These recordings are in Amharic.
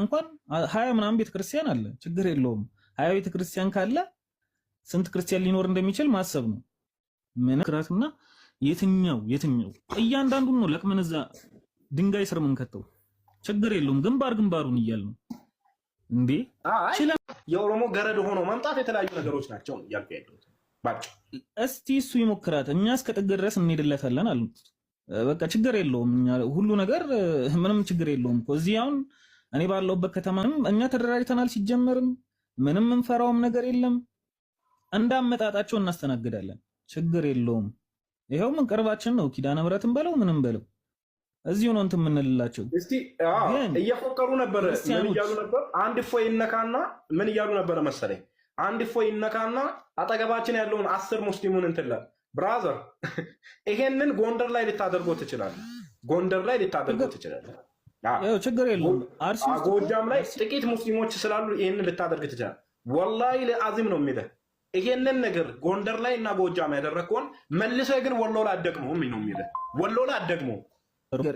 እንኳን 20 ምናምን ቤተክርስቲያን አለ ችግር የለውም 20 ቤተክርስቲያን ካለ ስንት ክርስቲያን ሊኖር እንደሚችል ማሰብ ነው ምን ክራትና የትኛው እያንዳንዱን ነው ለቅመን እዛ ድንጋይ ስር ምን ከተው ችግር የለውም ግንባሩን ይያል ነው እንዴ የኦሮሞ ገረድ ሆኖ መምጣት የተለያዩ ነገሮች ናቸው ያልኩ ያለው ባጭ እስቲ እሱ ይሞክራት እኛ እስከ ጥግ ድረስ እንሄድለታለን አሉ በቃ ችግር የለውም እኛ ሁሉ ነገር ምንም ችግር የለውም እዚህ አሁን እኔ ባለውበት ከተማንም እኛ ተደራጅተናል ሲጀመርም ምንም እንፈራውም ነገር የለም እንዳመጣጣቸው እናስተናግዳለን ችግር የለውም ይሄው ምን ቅርባችን ነው ኪዳነ ምሕረትን በለው ምንም በለው እዚሁ ነው እንትን ምንልላቸው እስቲ እየፎከሩ ነበር ምን ይያሉ ነበር አንድ ፎይ ይነካና ምን ይያሉ ነበር መሰለኝ አንድ ፎይ ይነካና አጠገባችን ያለውን 10 ሙስሊሙን እንትላ ብራዘር ይሄንን ጎንደር ላይ ልታደርገው ትችላለህ ጎንደር ላይ ልታደርገው ትችላለህ ያው ችግር የለውም አርሲ ጎጃም ላይ ጥቂት ሙስሊሞች ስላሉ ይሄንን ልታደርግ ትችላለህ ወላሂ ለአዚም ነው የሚለው ይሄንን ነገር ጎንደር ላይ እና ጎጃም ያደረከውን መልሰህ ግን ወሎ ላይ አደግሞ ምን ነው የሚለው ወሎ ላይ አደግሞ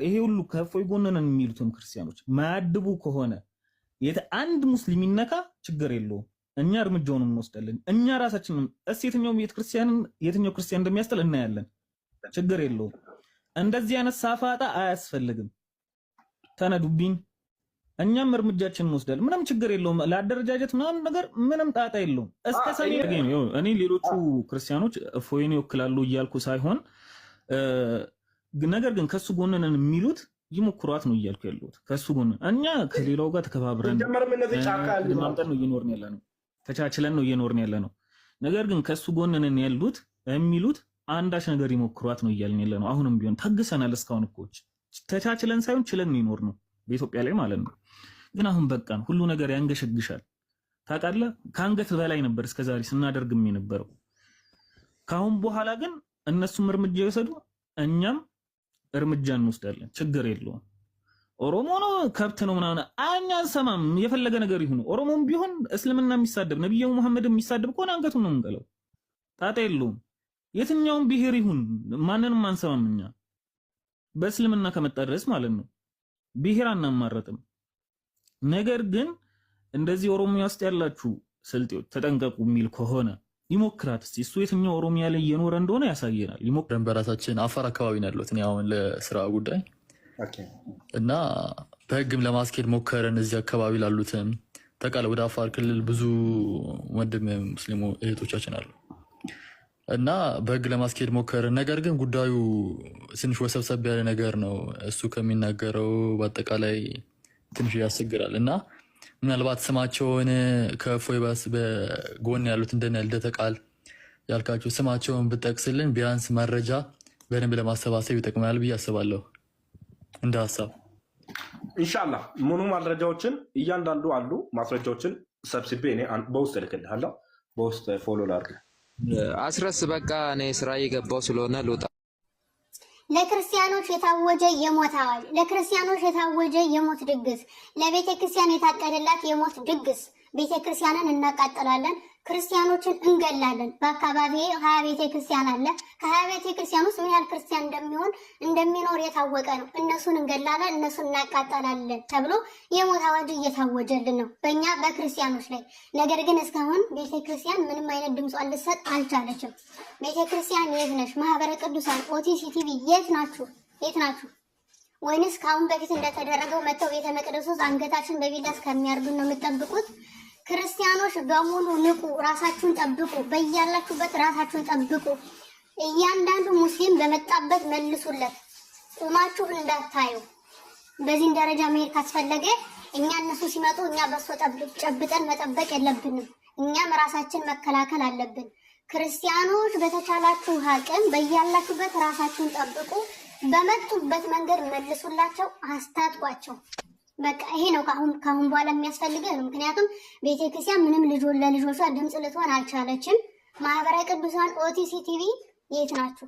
ይሄ ሁሉ ከፎይ ጎነን የሚሉትም ክርስቲያኖች ማያድቡ ከሆነ አንድ ሙስሊም ይነካ ችግር የለውም እኛ እርምጃውን እንወስዳለን እኛ ራሳችንን የትኛው ክርስቲያን እንደሚያስተል እናያለን ችግር የለውም እንደዚህ አይነት ሳፋጣ አያስፈልግም ተነዱብኝ እኛም እርምጃችንን እንወስዳለን ምንም ችግር የለውም ለአደረጃጀት ምናምን ነገር ምንም ጣጣ የለውም እስከ ሰሜን ነው እኔ ሌሎቹ ክርስቲያኖች ፎይን ይወክላሉ እያልኩ ሳይሆን ነገር ግን ከሱ ጎነን የሚሉት ይሞክሯት ነው እያልኩ ያለሁት ከሱ ጎነን እኛ ከሌላው ጋር ተከባብረን ማምጠን ነው እየኖርን ያለነው ተቻችለን ነው እየኖርን ያለነው ነገር ግን ከሱ ጎነን ያሉት የሚሉት አንዳች ነገር ይሞክሯት ነው እያልን ያለነው አሁንም ቢሆን ታግሰናል እስካሁን እኮ ተቻችለን ሳይሆን ችለን ነው ይኖር ነው በኢትዮጵያ ላይ ማለት ነው ግን አሁን በቃን ሁሉ ነገር ያንገሸግሻል ታውቃለህ ካንገት በላይ ነበር እስከዛሬ ስናደርግም የነበረው ካሁን በኋላ ግን እነሱም እርምጃ ይወሰዱ እኛም እርምጃ እንወስዳለን ችግር የለውም ኦሮሞ ነው ከብት ነው ምናምን አኛን ሰማም የፈለገ ነገር ይሁን ኦሮሞም ቢሆን እስልምና የሚሳደብ ነብዩ መሐመድ የሚሳደብ ከሆነ አንገቱን ነው እንገለው ጣጣ የለውም የትኛውም ብሄር ይሁን ማንንም አንሰማም እኛ በእስልምና ከመጣ ድረስ ማለት ነው ብሄር አናማረጥም ነገር ግን እንደዚህ ኦሮሚያ ውስጥ ያላችሁ ስልጤዎች ተጠንቀቁ የሚል ከሆነ ይሞክራት እስቲ እሱ የትኛው ኦሮሚያ ላይ እየኖረ እንደሆነ ያሳየናል ይሞክረን በራሳችን አፋር አካባቢ ነው ያለሁት እኔ አሁን ለስራ ጉዳይ እና በህግም ለማስኬድ ሞከረን እዚህ አካባቢ ላሉትም ተቃለ ወደ አፋር ክልል ብዙ ወንድም ሙስሊሙ እህቶቻችን አሉ እና በህግ ለማስኬድ ሞከረን ነገር ግን ጉዳዩ ትንሽ ወሰብሰብ ያለ ነገር ነው እሱ ከሚናገረው በአጠቃላይ ትንሽ ያስቸግራል እና ምናልባት ስማቸውን ከፎይ ባስ በጎን ያሉት እንደነ ልደተ ቃል ያልካቸው ስማቸውን ብጠቅስልን ቢያንስ መረጃ በደንብ ለማሰባሰብ ይጠቅማል ብዬ አስባለሁ እንደ ሐሳብ ኢንሻአላህ ምኑ መረጃዎችን እያንዳንዱ አሉ ማስረጃዎችን ሰብስቤ እኔ በውስጥ ልክልሃለሁ በውስጥ ፎሎ ላድርግ አስረስ በቃ እኔ ስራ እየገባሁ ስለሆነ ልውጣ ለክርስቲያኖች የታወጀ የሞት አዋጅ ለክርስቲያኖች የታወጀ የሞት ድግስ ለቤተ ክርስቲያን የታቀደላት የሞት ድግስ ቤተ ክርስቲያንን እናቃጥላለን ክርስቲያኖችን እንገላለን በአካባቢዬ 20 ቤተ ክርስቲያን አለ ከ20 ቤተ ክርስቲያን ውስጥ ምን ያህል ክርስቲያን እንደሚኖር የታወቀ ነው እነሱን እንገላለን እነሱን እናቃጥላለን ተብሎ የሞት አዋጅ እየታወጀልን ነው በእኛ በክርስቲያኖች ላይ ነገር ግን እስካሁን ቤተ ክርስቲያን ምንም አይነት ድምጿን ልትሰጥ አልቻለችም ቤተ ክርስቲያን የት ነሽ ማህበረ ቅዱሳን ኦቲሲ ቲቪ የት ናችሁ ወይንስ ካሁን በፊት እንደተደረገው መተው ቤተ መቅደስ ውስጥ አንገታችን በቢላ እስከሚያርዱን ነው የምትጠብቁት ክርስቲያኖች በሙሉ ንቁ ራሳችሁን ጠብቁ በእያላችሁበት ራሳችሁን ጠብቁ እያንዳንዱ ሙስሊም በመጣበት መልሱለት ቁማችሁ እንዳታዩ በዚህ ደረጃ መሄድ ካስፈለገ እኛ እነሱ ሲመጡ እኛ በሶ ጨብጠን መጠበቅ የለብንም እኛም ራሳችን መከላከል አለብን ክርስቲያኖች በተቻላችሁ አቅም በእያላችሁበት ራሳችሁን ጠብቁ በመጡበት መንገድ መልሱላቸው አስታጥቋቸው በቃ ይሄ ነው ካሁን በኋላ የሚያስፈልገው ምክንያቱም ቤተክርስቲያን ምንም ለልጆቿ ድምጽ ልትሆን አልቻለችም ማህበረ ቅዱሳን ኦቲሲ ቲቪ የት ናችሁ